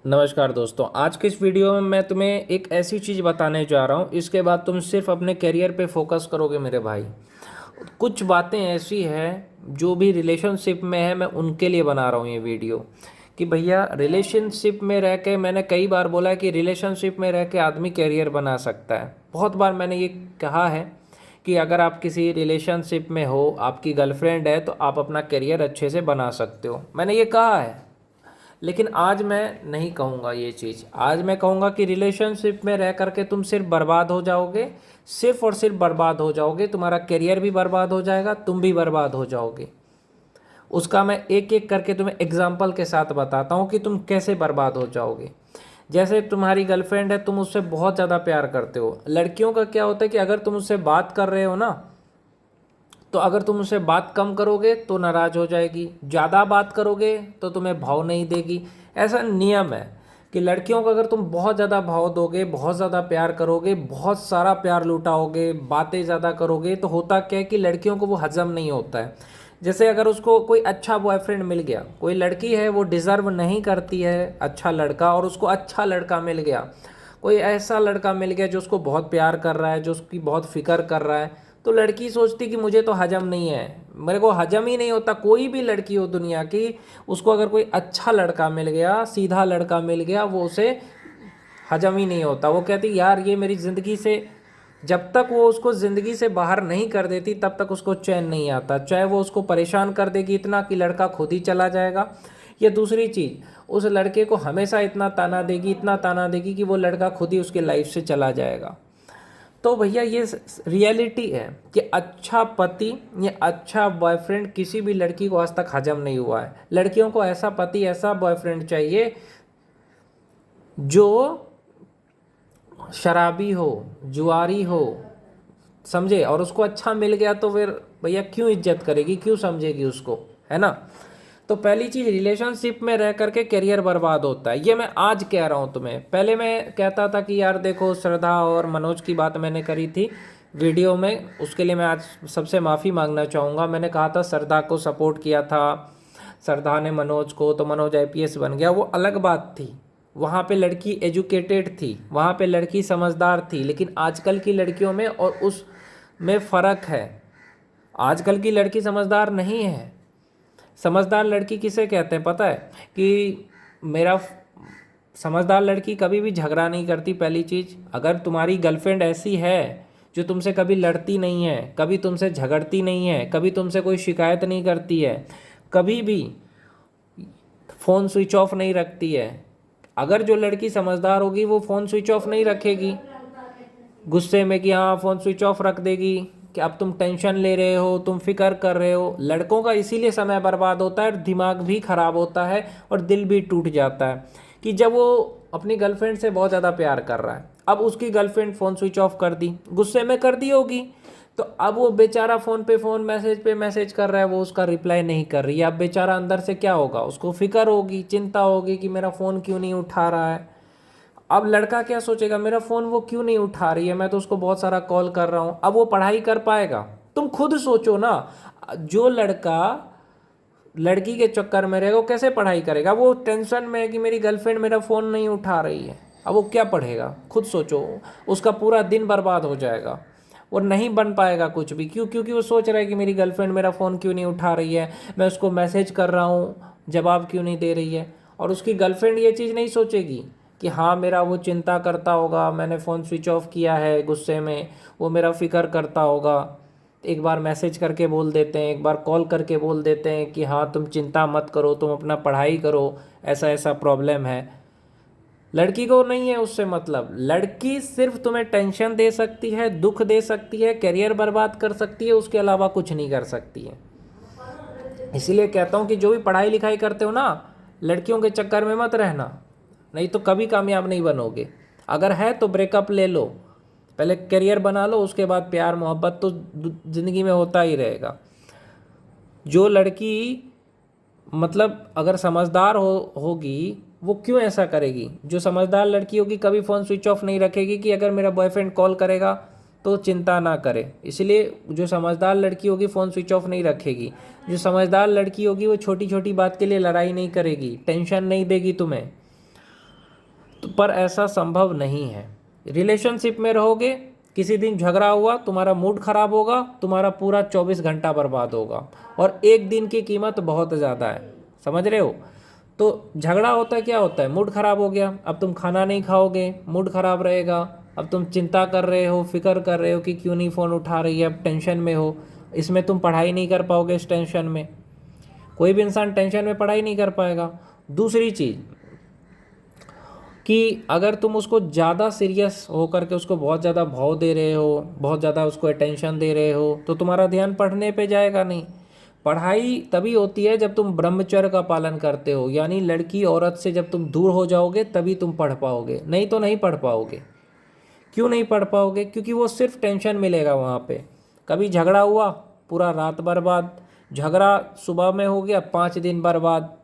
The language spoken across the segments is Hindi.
नमस्कार दोस्तों, आज के इस वीडियो में मैं तुम्हें एक ऐसी चीज़ बताने जा रहा हूँ। इसके बाद तुम सिर्फ अपने करियर पे फोकस करोगे मेरे भाई। कुछ बातें ऐसी हैं जो भी रिलेशनशिप में है, मैं उनके लिए बना रहा हूँ ये वीडियो। कि भैया रिलेशनशिप में रह के, मैंने कई बार बोला है कि रिलेशनशिप में रह के आदमी करियर बना सकता है। बहुत बार मैंने ये कहा है कि अगर आप किसी रिलेशनशिप में हो, आपकी गर्लफ्रेंड है, तो आप अपना करियर अच्छे से बना सकते हो। मैंने ये कहा है, लेकिन आज मैं नहीं कहूँगा ये चीज़। आज मैं कहूँगा कि रिलेशनशिप में रह करके तुम सिर्फ बर्बाद हो जाओगे, सिर्फ और सिर्फ बर्बाद हो जाओगे। तुम्हारा करियर भी बर्बाद हो जाएगा, तुम भी बर्बाद हो जाओगे। उसका मैं एक एक करके तुम्हें एग्जाम्पल के साथ बताता हूँ कि तुम कैसे बर्बाद हो जाओगे। जैसे तुम्हारी गर्लफ्रेंड है, तुम उससे बहुत ज़्यादा प्यार करते हो। लड़कियों का क्या होता है कि अगर तुम उससे बात कर रहे हो ना, तो अगर तुम उससे बात कम करोगे तो नाराज़ हो जाएगी, ज़्यादा बात करोगे तो तुम्हें भाव नहीं देगी। ऐसा नियम है कि लड़कियों को अगर तुम बहुत ज़्यादा भाव दोगे, बहुत ज़्यादा प्यार करोगे, बहुत सारा प्यार लुटाओगे, बातें ज़्यादा करोगे, तो होता क्या है कि लड़कियों को वो हजम नहीं होता है। जैसे अगर उसको कोई अच्छा बॉयफ्रेंड मिल गया, कोई लड़की है वो डिज़र्व नहीं करती है अच्छा लड़का, और उसको अच्छा लड़का मिल गया, कोई ऐसा लड़का मिल गया जो उसको बहुत प्यार कर रहा है, जो उसकी बहुत फिक्र कर रहा है, तो लड़की सोचती कि मुझे तो हजम नहीं है, मेरे को हजम ही नहीं होता। कोई भी लड़की हो दुनिया की, उसको अगर कोई अच्छा लड़का मिल गया, सीधा लड़का मिल गया, वो उसे हजम ही नहीं होता। वो कहती यार ये मेरी ज़िंदगी से, जब तक वो उसको ज़िंदगी से बाहर नहीं कर देती तब तक उसको चैन नहीं आता। चाहे वो उसको परेशान कर देगी इतना कि लड़का खुद ही चला जाएगा, या दूसरी चीज़, उस लड़के को हमेशा इतना ताना देगी, इतना ताना देगी कि वो लड़का खुद ही उसके लाइफ से चला जाएगा। तो भैया ये रियलिटी है कि अच्छा पति या अच्छा बॉयफ्रेंड किसी भी लड़की को आज तक हजम नहीं हुआ है। लड़कियों को ऐसा पति, ऐसा बॉयफ्रेंड चाहिए जो शराबी हो, जुआरी हो, समझे। और उसको अच्छा मिल गया तो फिर भैया क्यों इज्जत करेगी, क्यों समझेगी उसको, है ना। तो पहली चीज़, रिलेशनशिप में रह करके करियर बर्बाद होता है, ये मैं आज कह रहा हूँ तुम्हें। पहले मैं कहता था कि यार देखो, श्रद्धा और मनोज की बात मैंने करी थी वीडियो में, उसके लिए मैं आज सबसे माफ़ी मांगना चाहूँगा। मैंने कहा था श्रद्धा को सपोर्ट किया था, श्रद्धा ने मनोज को, तो मनोज आईपीएस बन गया, वो अलग बात थी। वहाँ पे लड़की एजुकेटेड थी, वहाँ पे लड़की समझदार थी। लेकिन आजकल की लड़कियों में और उस में फ़र्क है। आजकल की लड़की समझदार नहीं है। समझदार लड़की किसे कहते हैं पता है? कि मेरा समझदार लड़की कभी भी झगड़ा नहीं करती। पहली चीज़, अगर तुम्हारी गर्लफ्रेंड ऐसी है जो तुमसे कभी लड़ती नहीं है, कभी तुमसे झगड़ती नहीं है, कभी तुमसे कोई शिकायत नहीं करती है, कभी भी फ़ोन स्विच ऑफ नहीं रखती है, अगर जो लड़की समझदार होगी वो फ़ोन स्विच ऑफ नहीं रखेगी गुस्से में कि हाँ फ़ोन स्विच ऑफ रख देगी कि अब तुम टेंशन ले रहे हो, तुम फिक्र कर रहे हो। लड़कों का इसीलिए समय बर्बाद होता है, दिमाग भी ख़राब होता है और दिल भी टूट जाता है कि जब वो अपनी गर्लफ्रेंड से बहुत ज़्यादा प्यार कर रहा है, अब उसकी गर्लफ्रेंड फ़ोन स्विच ऑफ कर दी, गुस्से में कर दी होगी, तो अब वो बेचारा फ़ोन पे मैसेज कर रहा है, वो उसका रिप्लाई नहीं कर रही है। अब बेचारा अंदर से क्या होगा, उसको फिक्र होगी, चिंता होगी कि मेरा फ़ोन क्यों नहीं उठा रहा है। अब लड़का क्या सोचेगा, मेरा फ़ोन वो क्यों नहीं उठा रही है, मैं तो उसको बहुत सारा कॉल कर रहा हूँ। अब वो पढ़ाई कर पाएगा? तुम खुद सोचो ना। जो लड़का लड़की के चक्कर में रहेगा वो कैसे पढ़ाई करेगा? वो टेंशन में है कि मेरी गर्लफ्रेंड मेरा फ़ोन नहीं उठा रही है, अब वो क्या पढ़ेगा? खुद सोचो, उसका पूरा दिन बर्बाद हो जाएगा, वो नहीं बन पाएगा कुछ भी। क्यों? क्योंकि वो सोच रहा है कि मेरी गर्लफ्रेंड मेरा फ़ोन क्यों नहीं उठा रही है, मैं उसको मैसेज कर रहा हूँ, जवाब क्यों नहीं दे रही है। और उसकी गर्लफ्रेंड ये चीज़ नहीं सोचेगी कि हाँ मेरा वो चिंता करता होगा, मैंने फ़ोन स्विच ऑफ किया है गुस्से में, वो मेरा फ़िक्र करता होगा। एक बार मैसेज करके बोल देते हैं, एक बार कॉल करके बोल देते हैं कि हाँ तुम चिंता मत करो, तुम अपना पढ़ाई करो, ऐसा ऐसा प्रॉब्लम है। लड़की को नहीं है उससे मतलब। लड़की सिर्फ तुम्हें टेंशन दे सकती है, दुख दे सकती है, करियर बर्बाद कर सकती है, उसके अलावा कुछ नहीं कर सकती है। इसीलिए कहता हूँ कि जो भी पढ़ाई लिखाई करते हो ना, लड़कियों के चक्कर में मत रहना, नहीं तो कभी कामयाब नहीं बनोगे। अगर है तो ब्रेकअप ले लो, पहले करियर बना लो, उसके बाद प्यार मोहब्बत तो ज़िंदगी में होता ही रहेगा। जो लड़की मतलब अगर समझदार होगी वो क्यों ऐसा करेगी? जो समझदार लड़की होगी कभी फ़ोन स्विच ऑफ नहीं रखेगी कि अगर मेरा बॉयफ्रेंड कॉल करेगा तो चिंता ना करे। इसलिए जो समझदार लड़की होगी फ़ोन स्विच ऑफ नहीं रखेगी। जो समझदार लड़की होगी वो छोटी छोटी बात के लिए लड़ाई नहीं करेगी, टेंशन नहीं देगी तुम्हें। पर ऐसा संभव नहीं है। रिलेशनशिप में रहोगे, किसी दिन झगड़ा हुआ, तुम्हारा मूड खराब होगा, तुम्हारा पूरा 24 घंटा बर्बाद होगा, और एक दिन की कीमत बहुत ज़्यादा है, समझ रहे हो। तो झगड़ा होता है, क्या होता है, मूड खराब हो गया, अब तुम खाना नहीं खाओगे, मूड खराब रहेगा, अब तुम चिंता कर रहे हो, फिक्र कर रहे हो कि क्यों नहीं फ़ोन उठा रही है, अब टेंशन में हो, इसमें तुम पढ़ाई नहीं कर पाओगे, इस टेंशन में कोई भी इंसान टेंशन में पढ़ाई नहीं कर पाएगा। दूसरी चीज़ कि अगर तुम उसको ज़्यादा सीरियस होकर के उसको बहुत ज़्यादा भाव दे रहे हो, बहुत ज़्यादा उसको अटेंशन दे रहे हो, तो तुम्हारा ध्यान पढ़ने पे जाएगा नहीं। पढ़ाई तभी होती है जब तुम ब्रह्मचर्य का पालन करते हो, यानी लड़की औरत से जब तुम दूर हो जाओगे तभी तुम पढ़ पाओगे, नहीं तो नहीं पढ़ पाओगे। क्यों नहीं पढ़ पाओगे, क्योंकि वो सिर्फ टेंशन मिलेगा वहाँ पे। कभी झगड़ा हुआ, पूरा रात बर्बाद, झगड़ा सुबह में हो गया, 5 दिन बर्बाद,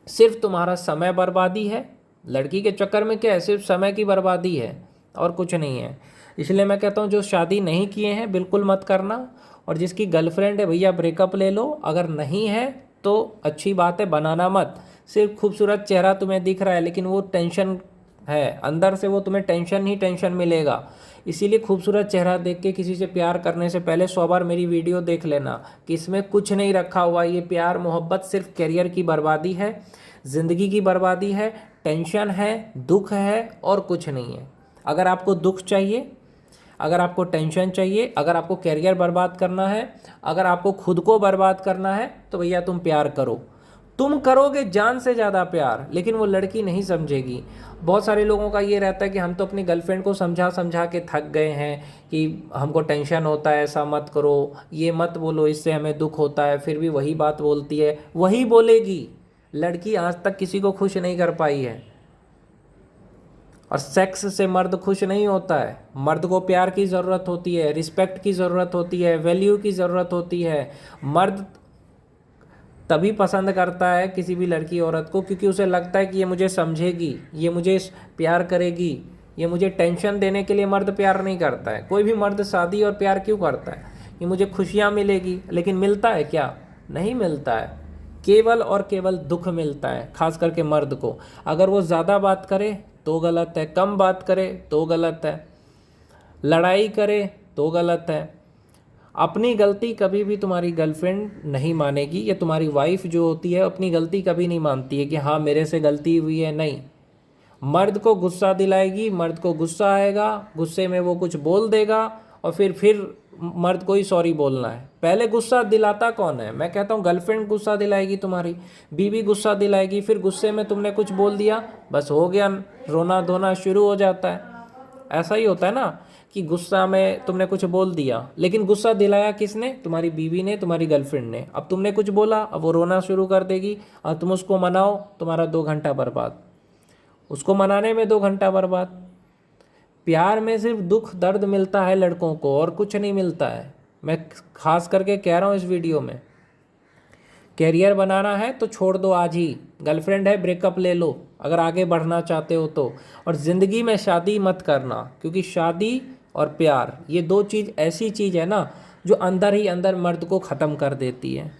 सिर्फ तुम्हारा समय बर्बादी है। लड़की के चक्कर में क्या है, सिर्फ समय की बर्बादी है और कुछ नहीं है। इसलिए मैं कहता हूँ जो शादी नहीं किए हैं बिल्कुल मत करना, और जिसकी गर्लफ्रेंड है भैया ब्रेकअप ले लो, अगर नहीं है तो अच्छी बात है, बनाना मत। सिर्फ खूबसूरत चेहरा तुम्हें दिख रहा है लेकिन वो टेंशन है, अंदर से वो तुम्हें टेंशन ही टेंशन मिलेगा। इसीलिए खूबसूरत चेहरा देख के किसी से प्यार करने से पहले 100 बार मेरी वीडियो देख लेना कि इसमें कुछ नहीं रखा हुआ। ये प्यार मोहब्बत सिर्फ करियर की बर्बादी है, ज़िंदगी की बर्बादी है, टेंशन है, दुख है और कुछ नहीं है। अगर आपको दुख चाहिए, अगर आपको टेंशन चाहिए, अगर आपको करियर बर्बाद करना है, अगर आपको खुद को बर्बाद करना है, तो भैया तुम प्यार करो। तुम करोगे जान से ज़्यादा प्यार, लेकिन वो लड़की नहीं समझेगी। बहुत सारे लोगों का ये रहता है कि हम तो अपनी गर्लफ्रेंड को समझा समझा के थक गए हैं कि हमको टेंशन होता है, ऐसा मत करो, ये मत बोलो, इससे हमें दुख होता है, फिर भी वही बात बोलती है, वही बोलेगी। लड़की आज तक किसी को खुश नहीं कर पाई है। और सेक्स से मर्द खुश नहीं होता है। मर्द को प्यार की ज़रूरत होती है, रिस्पेक्ट की ज़रूरत होती है, वैल्यू की ज़रूरत होती है। मर्द तभी पसंद करता है किसी भी लड़की औरत को क्योंकि उसे लगता है कि ये मुझे समझेगी, ये मुझे प्यार करेगी। ये मुझे टेंशन देने के लिए मर्द प्यार नहीं करता है। कोई भी मर्द शादी और प्यार क्यों करता है, कि मुझे खुशियाँ मिलेगी, लेकिन मिलता है क्या, नहीं मिलता है। केवल और केवल दुख मिलता है, खास करके मर्द को। अगर वो ज़्यादा बात करे तो गलत है, कम बात करे तो गलत है, लड़ाई करे तो गलत है। अपनी गलती कभी भी तुम्हारी गर्लफ्रेंड नहीं मानेगी, या तुम्हारी वाइफ जो होती है अपनी गलती कभी नहीं मानती है कि हाँ मेरे से गलती हुई है, नहीं। मर्द को गुस्सा दिलाएगी, मर्द को गुस्सा आएगा, गुस्से में वो कुछ बोल देगा और फिर मर्द को ही सॉरी बोलना है। पहले गुस्सा दिलाता कौन है, मैं कहता हूँ गर्लफ्रेंड गुस्सा दिलाएगी, तुम्हारी बीवी गुस्सा दिलाएगी, फिर गुस्से में तुमने कुछ बोल दिया, बस हो गया, रोना धोना शुरू हो जाता है। ऐसा ही होता है ना कि गुस्सा में तुमने कुछ बोल दिया, लेकिन गुस्सा दिलाया किसने, तुम्हारी बीवी ने, तुम्हारी गर्लफ्रेंड ने। अब तुमने कुछ बोला, अब वो रोना शुरू कर देगी और तुम उसको मनाओ, तुम्हारा 2 घंटा बर्बाद, उसको मनाने में 2 घंटा बर्बाद। प्यार में सिर्फ दुख दर्द मिलता है लड़कों को, और कुछ नहीं मिलता है। मैं खास करके कह रहा हूँ इस वीडियो में, कैरियर बनाना है तो छोड़ दो आज ही। गर्लफ्रेंड है ब्रेकअप ले लो अगर आगे बढ़ना चाहते हो तो। और ज़िंदगी में शादी मत करना, क्योंकि शादी और प्यार ये 2 चीज़ ऐसी चीज़ है ना जो अंदर ही अंदर मर्द को ख़त्म कर देती है।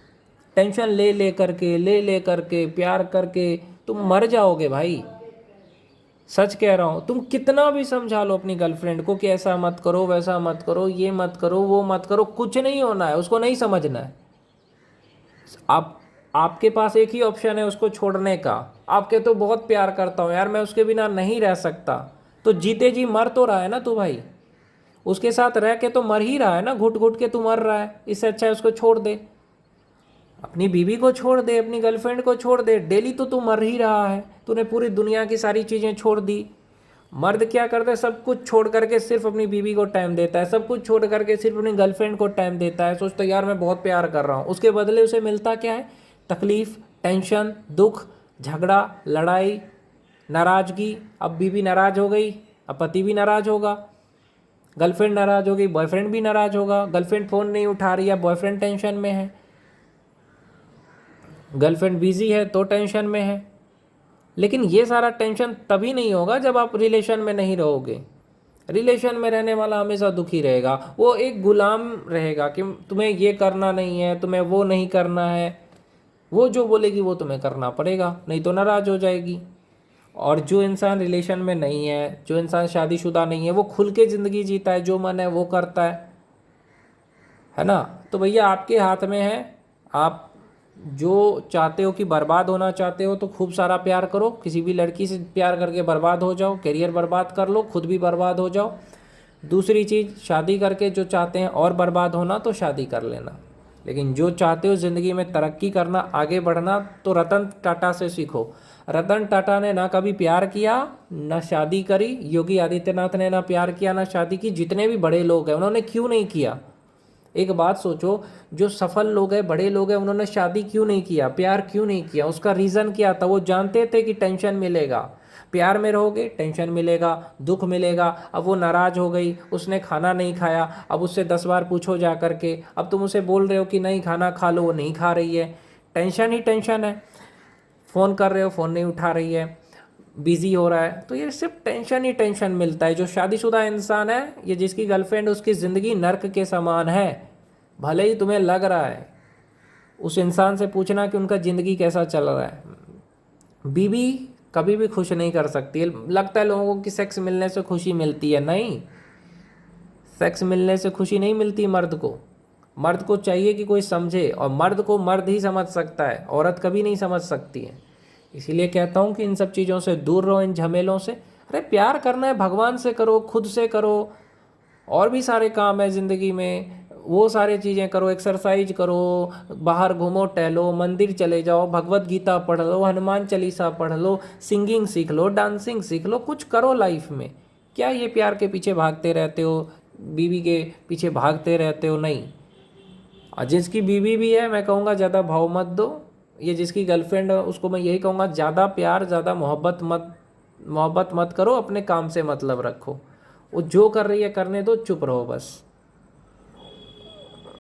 टेंशन ले करके प्यार करके तुम मर जाओगे भाई, सच कह रहा हूँ। तुम कितना भी समझा लो अपनी गर्लफ्रेंड को कि ऐसा मत करो, वैसा मत करो, ये मत करो, वो मत करो, कुछ नहीं होना है, उसको नहीं समझना है। आपके पास एक ही ऑप्शन है उसको छोड़ने का। आपके तो बहुत प्यार करता हूँ यार, मैं उसके बिना नहीं रह सकता, तो जीते जी मर तो रहा है ना तू भाई, उसके साथ रह के तो मर ही रहा है ना, घुट घुट के तू मर रहा है। इससे अच्छा है उसको छोड़ दे, अपनी बीवी को छोड़ दे, अपनी गर्लफ्रेंड को छोड़ दे। डेली तो तू मर ही रहा है, तूने पूरी दुनिया की सारी चीज़ें छोड़ दी। मर्द क्या करता है, सब कुछ छोड़ करके सिर्फ अपनी बीवी को टाइम देता है, सब कुछ छोड़ करके सिर्फ अपनी गर्लफ्रेंड को टाइम देता है। सोचता है यार मैं बहुत प्यार कर रहा हूँ, उसके बदले उसे मिलता क्या है, तकलीफ़, टेंशन, दुख, झगड़ा, लड़ाई, नाराज़गी। अब बीवी नाराज़ हो गई, अब पति भी नाराज़ होगा, गर्लफ्रेंड नाराज़ हो गई, बॉयफ्रेंड भी नाराज़ होगा। गर्लफ्रेंड फ़ोन नहीं उठा रही है, बॉयफ्रेंड टेंशन में है, गर्लफ्रेंड बिजी है तो टेंशन में है। लेकिन ये सारा टेंशन तभी नहीं होगा जब आप रिलेशन में नहीं रहोगे। रिलेशन में रहने वाला हमेशा दुखी रहेगा, वो एक गुलाम रहेगा कि तुम्हें ये करना नहीं है, तुम्हें वो नहीं करना है, वो जो बोलेगी वो तुम्हें करना पड़ेगा, नहीं तो नाराज़ हो जाएगी। और जो इंसान रिलेशन में नहीं है, जो इंसान शादीशुदा नहीं है, वो खुल के ज़िंदगी जीता है, जो मन है वो करता है ना। तो भैया आपके हाथ में है, आप जो चाहते हो कि बर्बाद होना चाहते हो तो खूब सारा प्यार करो, किसी भी लड़की से प्यार करके बर्बाद हो जाओ, करियर बर्बाद कर लो, खुद भी बर्बाद हो जाओ। दूसरी चीज़, शादी करके जो चाहते हैं और बर्बाद होना तो शादी कर लेना, लेकिन जो चाहते हो ज़िंदगी में तरक्की करना, आगे बढ़ना, तो रतन टाटा से सीखो। रतन टाटा ने ना कभी प्यार किया ना शादी करी, योगी आदित्यनाथ ने ना प्यार किया ना शादी की, जितने भी बड़े लोग हैं उन्होंने क्यों नहीं किया? एक बात सोचो, जो सफल लोग हैं, बड़े लोग हैं, उन्होंने शादी क्यों नहीं किया, प्यार क्यों नहीं किया? उसका रीज़न क्या था? वो जानते थे कि टेंशन मिलेगा, प्यार में रहोगे टेंशन मिलेगा, दुख मिलेगा। अब वो नाराज़ हो गई, उसने खाना नहीं खाया, अब उससे 10 बार पूछो जा कर के, अब तुम उसे बोल रहे हो कि नहीं खाना खा लो, वो नहीं खा रही है, टेंशन ही टेंशन है। फ़ोन कर रहे हो, फ़ोन नहीं उठा रही है, बिज़ी हो रहा है, तो ये सिर्फ टेंशन ही टेंशन मिलता है। जो शादीशुदा इंसान है, ये जिसकी गर्लफ्रेंड, उसकी ज़िंदगी नर्क के समान है। भले ही तुम्हें लग रहा है, उस इंसान से पूछना कि उनका ज़िंदगी कैसा चल रहा है। बीवी कभी भी खुश नहीं कर सकती है। लगता है लोगों को कि सेक्स मिलने से खुशी मिलती है, नहीं, सेक्स मिलने से खुशी नहीं मिलती मर्द को। मर्द को चाहिए कि कोई समझे, और मर्द को मर्द ही समझ सकता है, औरत कभी नहीं समझ सकती है। इसीलिए कहता हूँ कि इन सब चीज़ों से दूर रहो, इन झमेलों से। अरे प्यार करना है, भगवान से करो, खुद से करो, और भी सारे काम है ज़िंदगी में, वो सारी चीज़ें करो, एक्सरसाइज करो, बाहर घूमो टहलो, मंदिर चले जाओ, भगवत गीता पढ़ लो, हनुमान चालीसा पढ़ लो, सिंगिंग सीख लो, डांसिंग सीख लो, कुछ करो लाइफ में। क्या ये प्यार के पीछे भागते रहते हो, बीवी के पीछे भागते रहते हो? नहीं। और जिसकी बीवी भी है, मैं कहूँगा ज़्यादा भाव मत दो। ये जिसकी गर्लफ्रेंड है, उसको मैं यही कहूँगा, ज़्यादा प्यार, ज़्यादा मोहब्बत मत करो, अपने काम से मतलब रखो। वो जो कर रही है करने दो, चुप रहो बस।